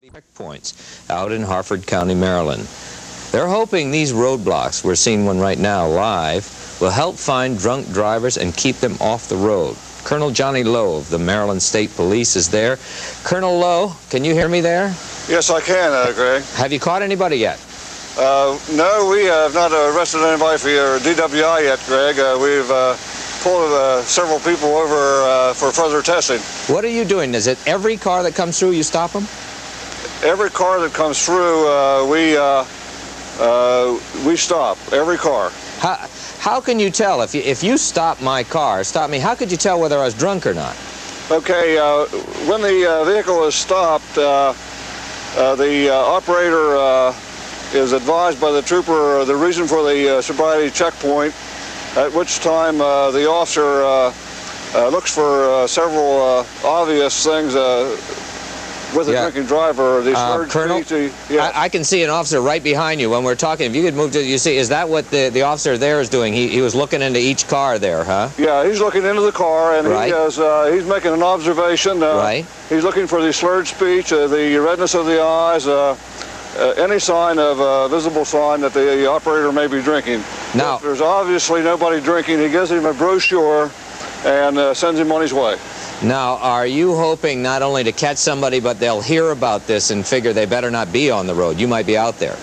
Checkpoints out in Harford County, Maryland. They're hoping these roadblocks, we're seeing one right now live, will help find drunk drivers and keep them off the road. Colonel Johnny Lowe of the Maryland State Police is there. Colonel Lowe, can you hear me there? Yes, I can, Greg. Have you caught anybody yet? No, we have not arrested anybody for DWI yet, Greg. We've pulled several people over for further testing. What are you doing? Is it every car that comes through you stop them? Every car that comes through, we stop. Every car. How can you tell? If you stop my car, stop me, how could you tell whether I was drunk or not? Okay, when the vehicle is stopped, the operator is advised by the trooper the reason for the sobriety checkpoint, at which time the officer looks for several obvious things with a drinking driver. Colonel, I can see an officer right behind you when we're talking. If you could move to, you see, is that what the officer there is doing? He was looking into each car there, huh? Yeah, he's looking into the car, and he's making an observation. Right. He's looking for the slurred speech, the redness of the eyes, any sign of visible sign that the operator may be drinking. Now, if there's obviously nobody drinking, he gives him a brochure and sends him on his way. Now, are you hoping not only to catch somebody, but they'll hear about this and figure they better not be on the road? You might be out there.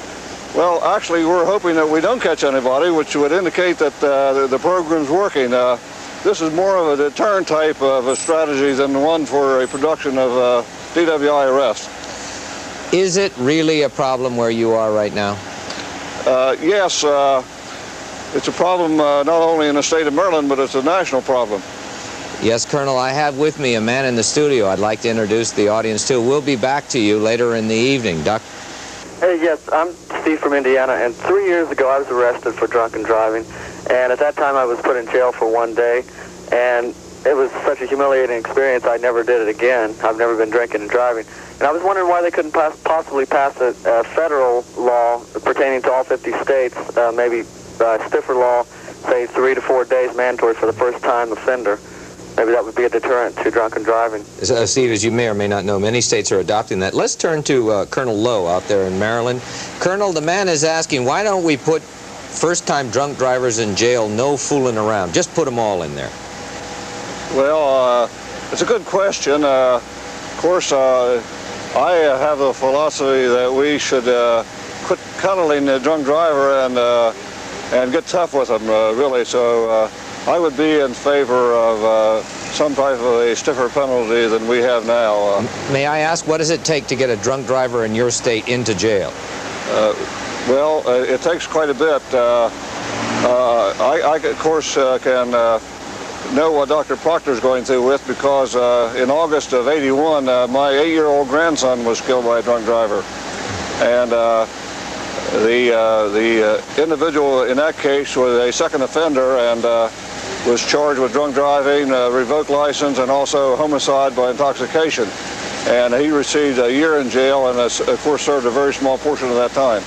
Well, actually, we're hoping that we don't catch anybody, which would indicate that the program's working. This is more of a deterrent type of a strategy than one for a production of DWI arrest. Is it really a problem where you are right now? Yes. It's a problem not only in the state of Maryland, but it's a national problem. Yes, Colonel, I have with me a man in the studio I'd like to introduce the audience to. We'll be back to you later in the evening. Doc? Hey, yes, I'm Steve from Indiana, and 3 years ago I was arrested for drunken driving, and at that time I was put in jail for 1 day, and it was such a humiliating experience I never did it again. I've never been drinking and driving. And I was wondering why they couldn't possibly pass a federal law pertaining to all 50 states, maybe stiffer law, say 3 to 4 days mandatory for the first-time offender. Maybe that would be a deterrent to drunken driving. Steve, as you may or may not know, many states are adopting that. Let's turn to Colonel Lowe out there in Maryland. Colonel, the man is asking, why don't we put first-time drunk drivers in jail, no fooling around? Just put them all in there. Well, it's a good question. Of course, I have a philosophy that we should quit cuddling the drunk driver and get tough with them, really. So I would be in favor of some type of a stiffer penalty than we have now. May I ask, what does it take to get a drunk driver in your state into jail? Well, it takes quite a bit. I of course, can know what Dr. Proctor's going through with, because in August of '81, my 8-year-old grandson was killed by a drunk driver. And the individual in that case was a second offender and was charged with drunk driving, revoked license, and also homicide by intoxication. And he received a year in jail and, of course, served a very small portion of that time.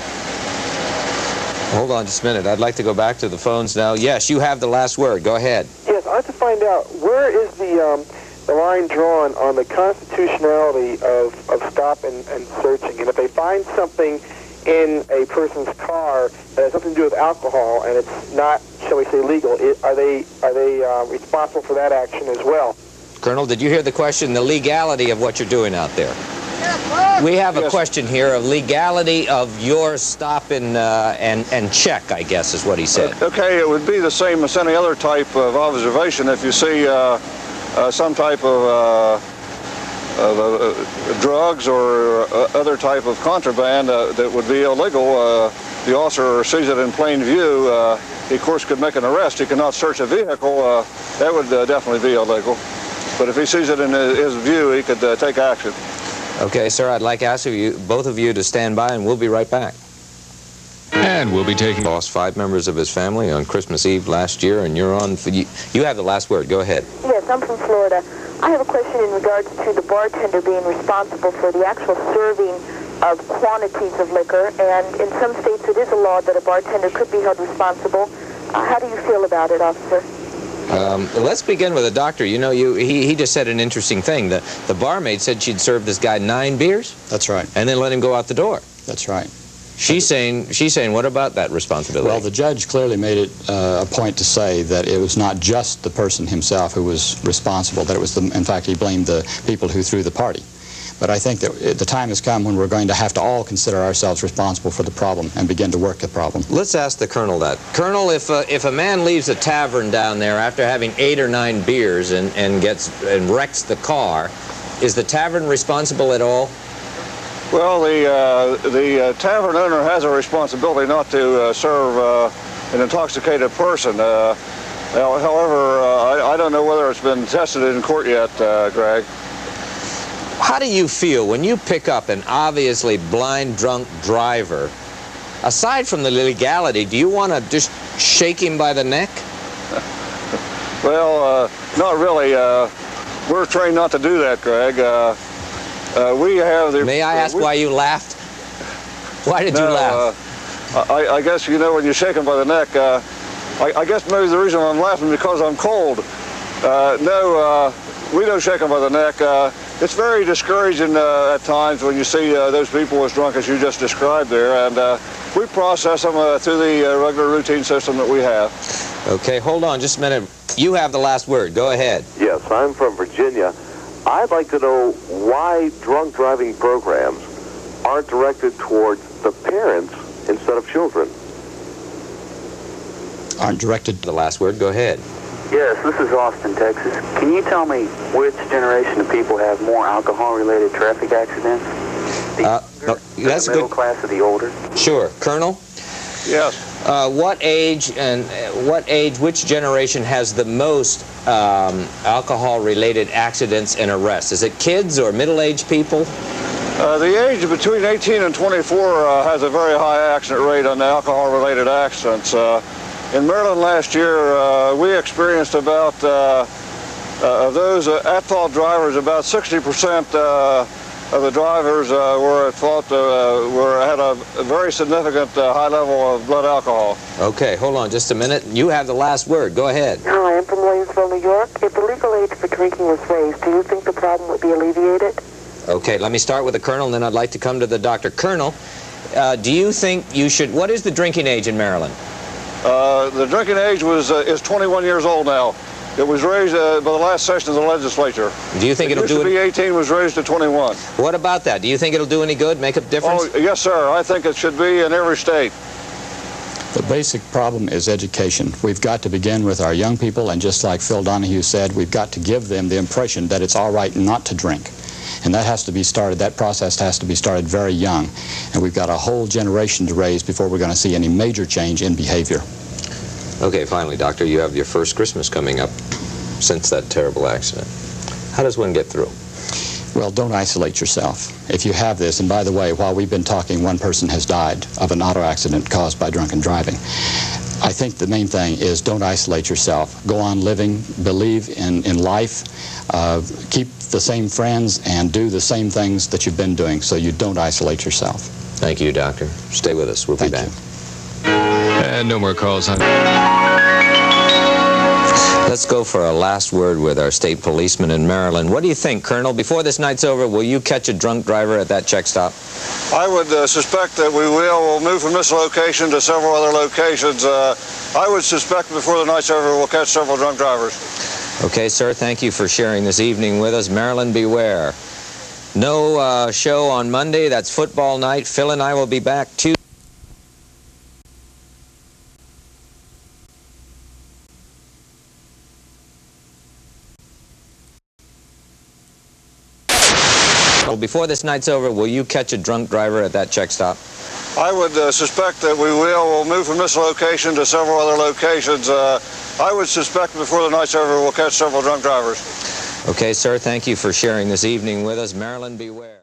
Hold on just a minute. I'd like to go back to the phones now. Yes, you have the last word. Go ahead. Yes, I'd like to find out, where is the line drawn on the constitutionality of stop and searching? And if they find something in a person's car that has something to do with alcohol and it's not, shall we say, legal, are they responsible for that action as well? Colonel, did you hear the question, the legality of what you're doing out there? We have a question here of legality of your stop and check, I guess is what he said. Okay, it would be the same as any other type of observation. If you see some type of drugs or other type of contraband that would be illegal, the officer sees it in plain view, he of course could make an arrest. He cannot search a vehicle. That would definitely be illegal. But if he sees it in his view, he could take action. Okay, sir, I'd like to ask both of you to stand by, and we'll be right back. And we'll be taking... Lost 5 members of his family on Christmas Eve last year, and you're on... You have the last word. Go ahead. Yes, I'm from Florida. I have a question in regards to the bartender being responsible for the actual serving of quantities of liquor, and in some states it is a law that a bartender could be held responsible. How do you feel about it, officer? Let's begin with the doctor. You know, he just said an interesting thing. The barmaid said she'd served this guy 9 beers. That's right. And then let him go out the door. That's right. She's saying, what about that responsibility? Well, the judge clearly made it a point to say that it was not just the person himself who was responsible, that it was, in fact, he blamed the people who threw the party. But I think that the time has come when we're going to have to all consider ourselves responsible for the problem and begin to work the problem. Let's ask the Colonel that. Colonel, if a man leaves a tavern down there after having 8 or 9 beers and wrecks the car, is the tavern responsible at all? Well, the tavern owner has a responsibility not to serve an intoxicated person. However, I don't know whether it's been tested in court yet, Greg. How do you feel when you pick up an obviously blind drunk driver? Aside from the legality, do you want to just shake him by the neck? Well, not really. We're trained not to do that, Greg. We have the... May I ask why you laughed? Why did you laugh? I guess, you know, when you shake him by the neck, I guess maybe the reason I'm laughing is because I'm cold. No, we don't shake him by the neck. It's very discouraging at times when you see those people as drunk as you just described there, and we process them through the regular routine system that we have. Okay, hold on just a minute. You have the last word. Go ahead. Yes, I'm from Virginia. I'd like to know why drunk driving programs aren't directed towards the parents instead of children. Aren't directed... The last word. Go ahead. Yes, this is Austin, Texas. Can you tell me which generation of people have more alcohol-related traffic accidents? That's the middle good. class or the older? Sure. Colonel? Yes. Which generation has the most alcohol-related accidents and arrests? Is it kids or middle-aged people? The age between 18 and 24 has a very high accident rate on the alcohol-related accidents. In Maryland last year, we experienced about, of those at-fault drivers, about 60% of the drivers were at fault, had a very significant high level of blood alcohol. Okay, hold on just a minute. You have the last word. Go ahead. Hi, I'm from Williamsville, New York. If the legal age for drinking was raised, do you think the problem would be alleviated? Okay, let me start with the Colonel, and then I'd like to come to the doctor. Colonel, do you think you should... What is the drinking age in Maryland? The drinking age is 21 years old now. It was raised by the last session of the legislature. Do you think it'll do... It used to be 18, was raised to 21. What about that? Do you think it'll do any good, make a difference? Oh, yes, sir. I think it should be in every state. The basic problem is education. We've got to begin with our young people, and just like Phil Donahue said, we've got to give them the impression that it's all right not to drink. And that has to be started, that process has to be started very young. And we've got a whole generation to raise before we're going to see any major change in behavior. Okay, finally, Doctor, you have your first Christmas coming up since that terrible accident. How does one get through? Well, don't isolate yourself. If you have this, and by the way, while we've been talking, one person has died of an auto accident caused by drunken driving. I think the main thing is don't isolate yourself. Go on living, believe in life, keep the same friends, and do the same things that you've been doing so you don't isolate yourself. Thank you, Doctor. Stay with us. We'll be back. And no more calls, huh? Let's go for a last word with our state policeman in Maryland. What do you think, Colonel? Before this night's over, will you catch a drunk driver at that check stop? I would suspect that we will. We'll move from this location to several other locations. I would suspect before the night's over, we'll catch several drunk drivers. Okay, sir. Thank you for sharing this evening with us. Maryland, beware. No show on Monday. That's football night. Phil and I will be back Tuesday. Well, before this night's over, will you catch a drunk driver at that check stop? I would suspect that we will. We'll move from this location to several other locations. I would suspect before the night's over, we'll catch several drunk drivers. Okay, sir. Thank you for sharing this evening with us. Maryland, beware.